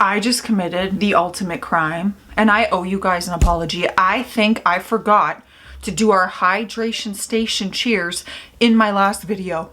I just committed the ultimate crime and I owe you guys an apology. I think I forgot to do our hydration station cheers in my last video.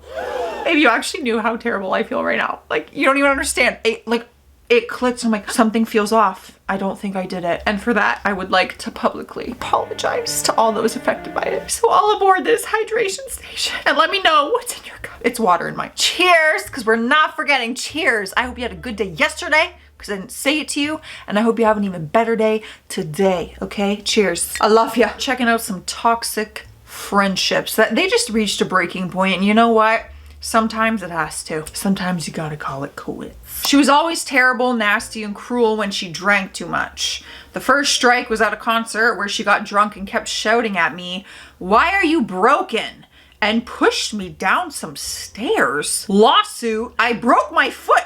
If you actually knew how terrible I feel right now, like you don't even understand. It clicked. I'm like, something feels off. I don't think I did it. And for that, I would like to publicly apologize to all those affected by it. So all aboard this hydration station and let me know what's in your cup. It's water in mine. Cheers, because we're not forgetting. Cheers. I hope you had a good day yesterday because I didn't say it to you. And I hope you have an even better day today, okay? Cheers. I love ya. Checking out some toxic friendships that they just reached a breaking point. And you know what? Sometimes it has to. Sometimes you gotta call it quits. She was always terrible, nasty, and cruel when she drank too much. The first strike was at a concert where she got drunk and kept shouting at me, "Why are you broken?" and pushed me down some stairs. Lawsuit. I broke my foot.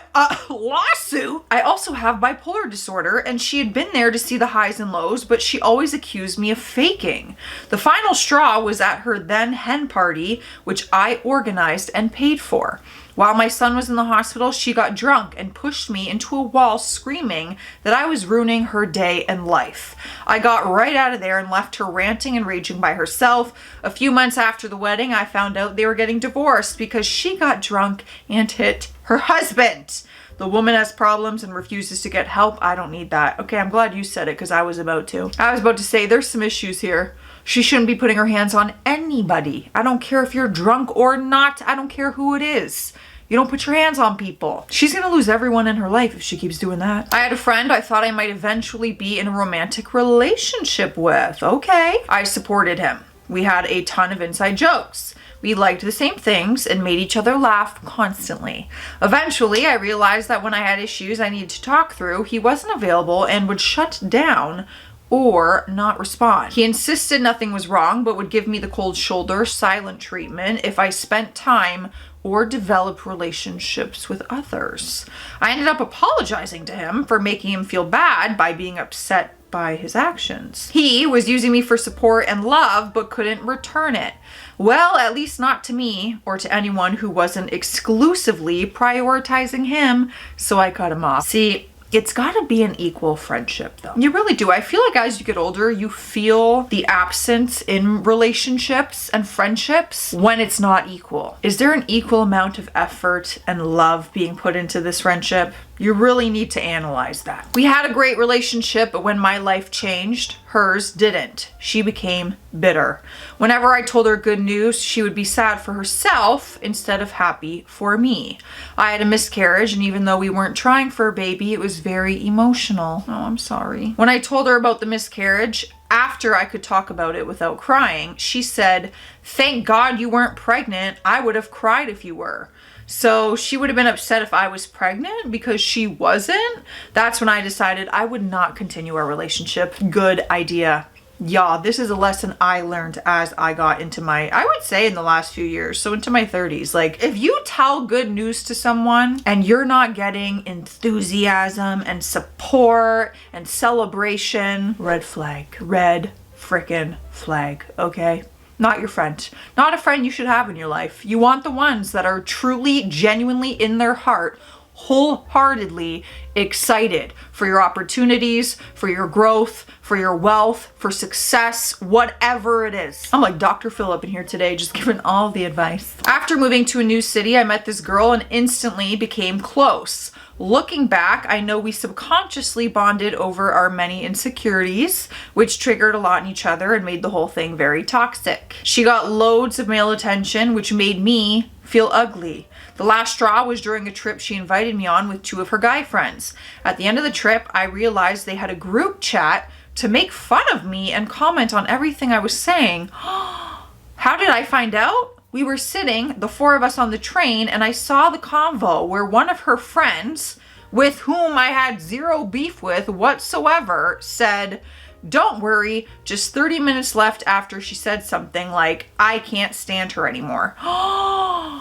Lawsuit. I also have bipolar disorder and she had been there to see the highs and lows, but she always accused me of faking. The final straw was at her then hen party, which I organized and paid for. While my son was in the hospital, she got drunk and pushed me into a wall screaming that I was ruining her day and life. I got right out of there and left her ranting and raging by herself. A few months after the wedding, I found out they were getting divorced because she got drunk and hit her husband. The woman has problems and refuses to get help. I don't need that. Okay, I'm glad you said it because I was about to. I was about to say there's some issues here. She shouldn't be putting her hands on anybody. I don't care if you're drunk or not. I don't care who it is. You don't put your hands on people. She's gonna lose everyone in her life if she keeps doing that. I had a friend I thought I might eventually be in a romantic relationship with. Okay. I supported him. We had a ton of inside jokes. We liked the same things and made each other laugh constantly. Eventually, I realized that when I had issues I needed to talk through, he wasn't available and would shut down or not respond. He insisted nothing was wrong, but would give me the cold shoulder, silent treatment if I spent time or developed relationships with others. I ended up apologizing to him for making him feel bad by being upset by his actions. He was using me for support and love, but couldn't return it. Well, at least not to me or to anyone who wasn't exclusively prioritizing him, so I cut him off. See, it's gotta be an equal friendship though. You really do. I feel like as you get older, you feel the absence in relationships and friendships when it's not equal. Is there an equal amount of effort and love being put into this friendship? You really need to analyze that. We had a great relationship, but when my life changed, hers didn't. She became bitter. Whenever I told her good news, she would be sad for herself instead of happy for me. I had a miscarriage, and even though we weren't trying for a baby, it was very emotional. Oh, I'm sorry. When I told her about the miscarriage, after I could talk about it without crying, she said, "Thank God you weren't pregnant. I would have cried if you were." So she would have been upset if I was pregnant because she wasn't. That's when I decided I would not continue our relationship. Good idea. Yeah, this is a lesson I learned as I got into my, I would say in the last few years, so into my 30s. Like, if you tell good news to someone and you're not getting enthusiasm and support and celebration, red flag. Red frickin' flag, okay? Not your friend. Not a friend you should have in your life. You want the ones that are truly, genuinely in their heart, wholeheartedly excited for your opportunities, for your growth, for your wealth, for success, whatever it is. I'm like Dr. Phil in here today, just giving all the advice. After moving to a new city, I met this girl and instantly became close. Looking back, I know we subconsciously bonded over our many insecurities, which triggered a lot in each other and made the whole thing very toxic. She got loads of male attention, which made me feel ugly. The last straw was during a trip she invited me on with two of her guy friends. At the end of the trip, I realized they had a group chat to make fun of me and comment on everything I was saying. How did I find out? We were sitting, the four of us on the train, and I saw the convo where one of her friends, with whom I had zero beef with whatsoever, said, "Don't worry, just 30 minutes left," after she said something like, "I can't stand her anymore."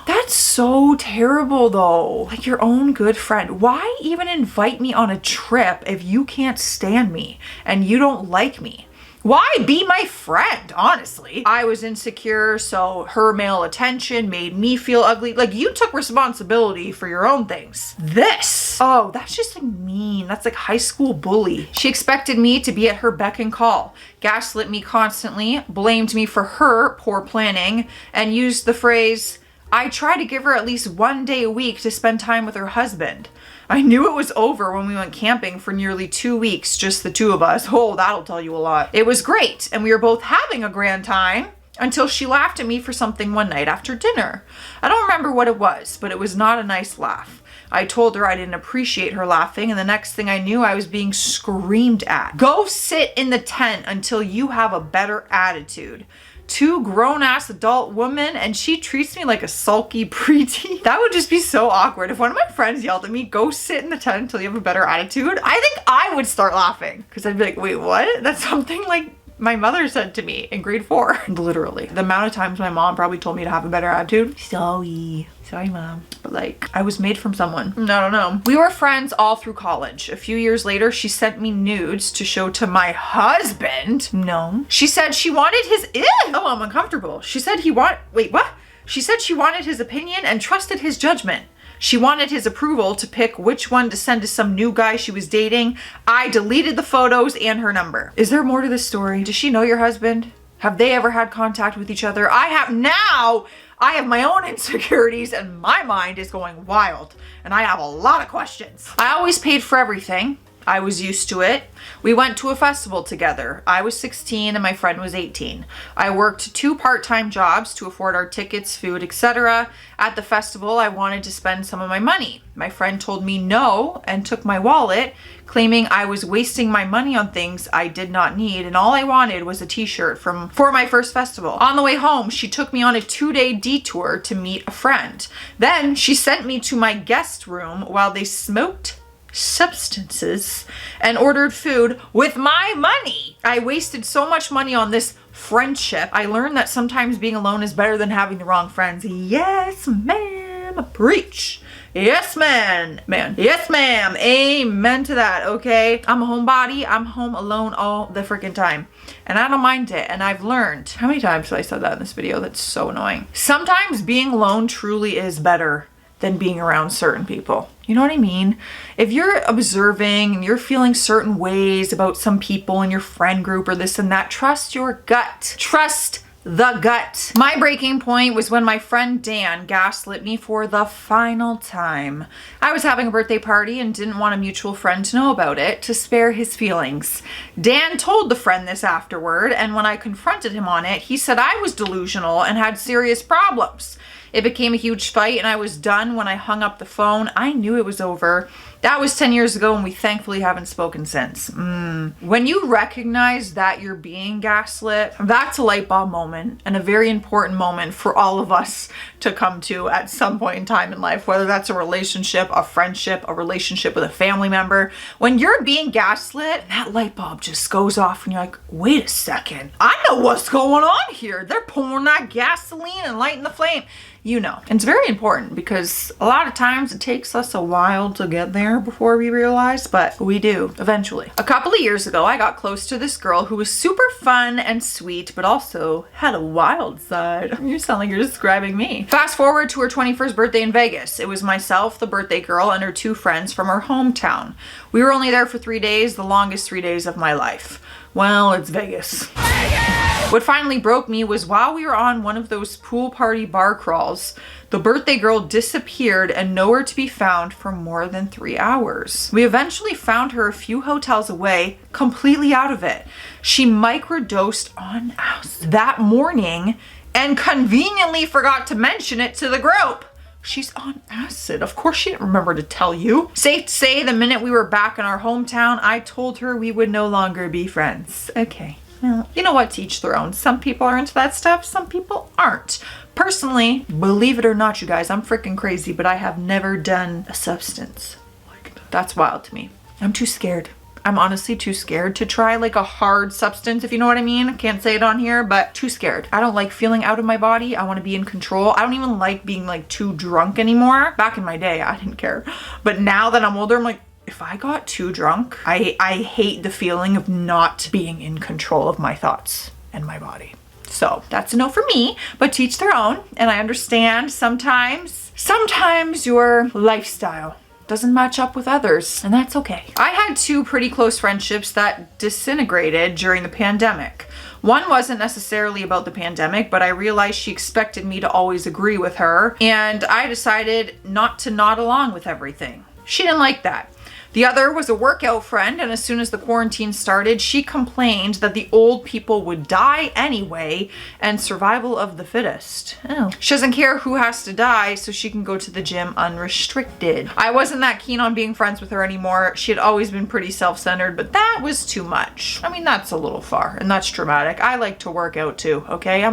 That's so terrible though. Like your own good friend. Why even invite me on a trip if you can't stand me and you don't like me? Why be my friend, honestly? I was insecure, so her male attention made me feel ugly. Like, you took responsibility for your own things. This, oh, that's just like mean. That's like high school bully. She expected me to be at her beck and call, gaslit me constantly, blamed me for her poor planning, and used the phrase, I try to give her at least 1 day a week to spend time with her husband. I knew it was over when we went camping for nearly 2 weeks, just the two of us. Oh, that'll tell you a lot. It was great, and we were both having a grand time until she laughed at me for something one night after dinner. I don't remember what it was, but it was not a nice laugh. I told her I didn't appreciate her laughing, and the next thing I knew, I was being screamed at. Go sit in the tent until you have a better attitude. 2 grown-ass adult women, and she treats me like a sulky preteen. That would just be so awkward. If one of my friends yelled at me, go sit in the tent until you have a better attitude, I think I would start laughing. Because I'd be like, wait, what? That's something like my mother said to me in grade 4. Literally. The amount of times my mom probably told me to have a better attitude. Sorry, mom. But like, I was made from someone. I don't know. We were friends all through college. A few years later, she sent me nudes to show to my husband. No. She said she wanted his, oh, I'm uncomfortable. She said wait, what? She said she wanted his opinion and trusted his judgment. She wanted his approval to pick which one to send to some new guy she was dating. I deleted the photos and her number. Is there more to this story? Does she know your husband? Have they ever had contact with each other? I have my own insecurities and my mind is going wild and I have a lot of questions. I always paid for everything. I was used to it. We went to a festival together. I was 16 and my friend was 18. I worked 2 part-time jobs to afford our tickets, food, etc. At the festival, I wanted to spend some of my money. My friend told me no and took my wallet, claiming I was wasting my money on things I did not need and all I wanted was a t-shirt for my first festival. On the way home, she took me on a 2-day detour to meet a friend. Then she sent me to my guest room while they smoked substances and ordered food with my money. I wasted so much money on this friendship. I learned that sometimes being alone is better than having the wrong friends. Yes, ma'am. Preach. Yes, man. Yes, ma'am. Amen to that, okay? I'm a homebody. I'm home alone all the freaking time. And I don't mind it. And I've learned. How many times have I said that in this video? That's so annoying. Sometimes being alone truly is better than being around certain people. You know what I mean? If you're observing and you're feeling certain ways about some people in your friend group or this and that, trust your gut. Trust the gut. My breaking point was when my friend Dan gaslit me for the final time. I was having a birthday party and didn't want a mutual friend to know about it to spare his feelings. Dan told the friend this afterward, and when I confronted him on it, he said I was delusional and had serious problems. It became a huge fight and I was done when I hung up the phone. I knew it was over. That was 10 years ago and we thankfully haven't spoken since. When you recognize that you're being gaslit, that's a light bulb moment and a very important moment for all of us to come to at some point in time in life, whether that's a relationship, a friendship, a relationship with a family member. When you're being gaslit, that light bulb just goes off and you're like, wait a second, I know what's going on here. They're pouring that gasoline and lighting the flame. You know. And it's very important because a lot of times it takes us a while to get there before we realize, but we do eventually. A couple of years ago, I got close to this girl who was super fun and sweet, but also had a wild side. You sound like you're describing me. Fast forward to her 21st birthday in Vegas. It was myself, the birthday girl, and her 2 friends from her hometown. We were only there for 3 days, the longest 3 days of my life. Well, it's Vegas. What finally broke me was while we were on one of those pool party bar crawls, the birthday girl disappeared and nowhere to be found for more than 3 hours. We eventually found her a few hotels away, completely out of it. She microdosed on acid that morning and conveniently forgot to mention it to the group. She's on acid. Of course she didn't remember to tell you. Safe to say, the minute we were back in our hometown, I told her we would no longer be friends. Okay. Well, you know what? To each their own. Some people are into that stuff. Some people aren't. Personally, believe it or not, you guys, I'm freaking crazy, but I have never done a substance like that. That's wild to me. I'm too scared. I'm honestly too scared to try like a hard substance, if you know what I mean. I can't say it on here, but too scared. I don't like feeling out of my body. I want to be in control. I don't even like being like too drunk anymore. Back in my day, I didn't care. But now that I'm older, I'm like, if I got too drunk, I hate the feeling of not being in control of my thoughts and my body. So that's a no for me, but to each their own. And I understand sometimes your lifestyle doesn't match up with others, and that's okay. I had two pretty close friendships that disintegrated during the pandemic. One wasn't necessarily about the pandemic, but I realized she expected me to always agree with her, and I decided not to nod along with everything. She didn't like that. The other was a workout friend, and as soon as the quarantine started, she complained that the old people would die anyway and survival of the fittest. Oh. She doesn't care who has to die, so she can go to the gym unrestricted. I wasn't that keen on being friends with her anymore. She had always been pretty self-centered, but that was too much. I mean, that's a little far, and that's dramatic. I like to work out too, okay?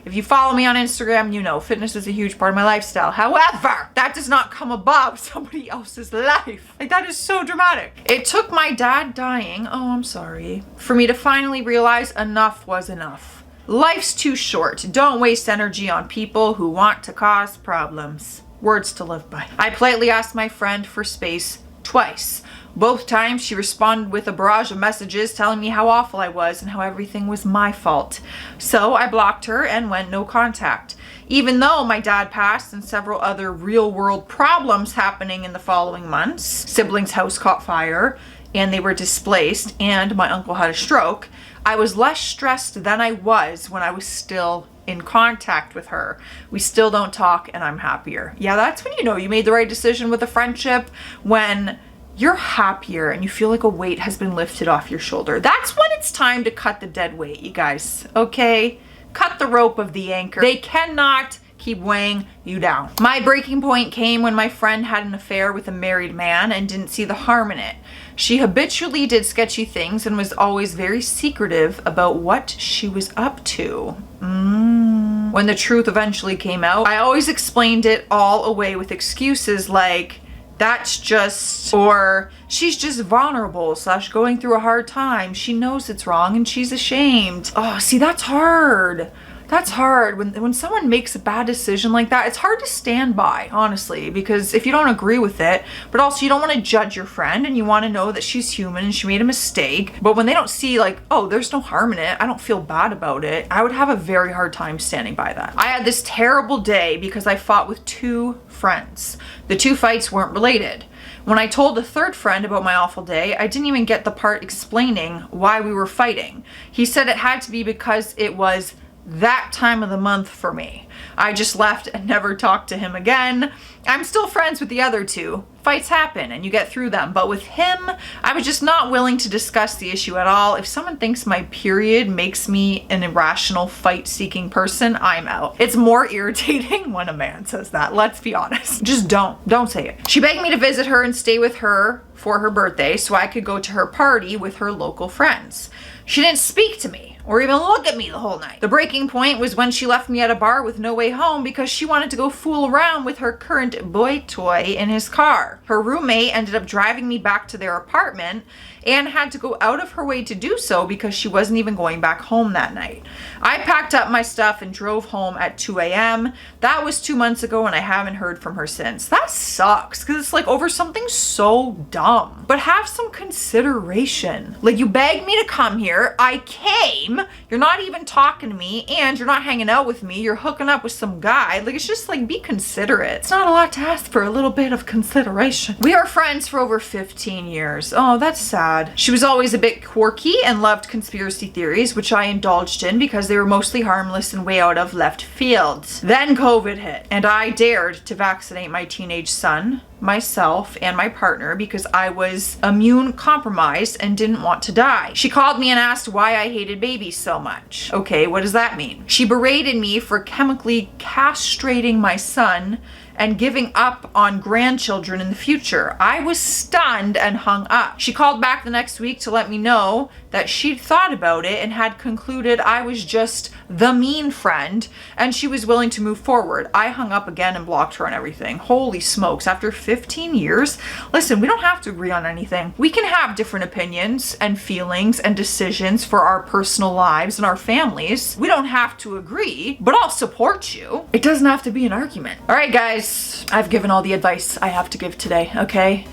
If you follow me on Instagram, you know fitness is a huge part of my lifestyle. However, that does not come above somebody else's life. Like, that is so dramatic. It took my dad dying, oh, I'm sorry, for me to finally realize enough was enough. Life's too short. Don't waste energy on people who want to cause problems. Words to live by. I politely asked my friend for space twice. Both times she responded with a barrage of messages telling me how awful I was and how everything was my fault. So I blocked her and went no contact. Even though my dad passed and several other real world problems happening in the following months, siblings' house caught fire and they were displaced and my uncle had a stroke, I was less stressed than I was when I was still in contact with her. We still don't talk and I'm happier. Yeah, that's when you know you made the right decision with a friendship, when you're happier and you feel like a weight has been lifted off your shoulder. That's when it's time to cut the dead weight, you guys, okay? Cut the rope of the anchor. They cannot keep weighing you down. My breaking point came when my friend had an affair with a married man and didn't see the harm in it. She habitually did sketchy things and was always very secretive about what she was up to. When the truth eventually came out, I always explained it all away with excuses like, that's just, or she's just vulnerable / going through a hard time. She knows it's wrong and she's ashamed. Oh, see, that's hard. That's hard. When someone makes a bad decision like that, it's hard to stand by, honestly, because if you don't agree with it, but also you don't want to judge your friend and you want to know that she's human and she made a mistake. But when they don't see like, oh, there's no harm in it, I don't feel bad about it, I would have a very hard time standing by that. I had this terrible day because I fought with two friends. The two fights weren't related. When I told a third friend about my awful day, I didn't even get the part explaining why we were fighting. He said it had to be because it was that time of the month for me. I just left and never talked to him again. I'm still friends with the other two. Fights happen and you get through them, but with him, I was just not willing to discuss the issue at all. If someone thinks my period makes me an irrational fight-seeking person, I'm out. It's more irritating when a man says that, let's be honest. Just don't say it. She begged me to visit her and stay with her for her birthday so I could go to her party with her local friends. She didn't speak to me or even look at me the whole night. The breaking point was when she left me at a bar with no way home because she wanted to go fool around with her current boy toy in his car. Her roommate ended up driving me back to their apartment and had to go out of her way to do so because she wasn't even going back home that night. I packed up my stuff and drove home at 2 a.m. That was 2 months ago and I haven't heard from her since. That sucks because it's like over something so dumb. But have some consideration. Like, you begged me to come here, I came, you're not even talking to me and you're not hanging out with me, you're hooking up with some guy. Like, it's just like, be considerate. It's not a lot to ask for a little bit of consideration. We are friends for over 15 years. Oh, that's sad. She was always a bit quirky and loved conspiracy theories, which I indulged in because they were mostly harmless and way out of left field. Then COVID hit, and I dared to vaccinate my teenage son, myself, and my partner because I was immune compromised and didn't want to die. She called me and asked why I hated babies so much. Okay, what does that mean? She berated me for chemically castrating my son and giving up on grandchildren in the future. I was stunned and hung up. She called back the next week to let me know that she'd thought about it and had concluded I was just the mean friend and she was willing to move forward. I hung up again and blocked her on everything. Holy smokes, after 15 years? Listen, we don't have to agree on anything. We can have different opinions and feelings and decisions for our personal lives and our families. We don't have to agree, but I'll support you. It doesn't have to be an argument. All right, guys, I've given all the advice I have to give today, okay?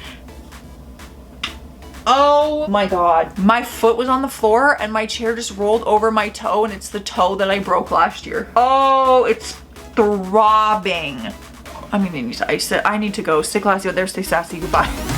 Oh my God. My foot was on the floor and my chair just rolled over my toe, and it's the toe that I broke last year. Oh, it's throbbing. I'm gonna need to ice it. I need to go. Stay classy out there, stay sassy, goodbye.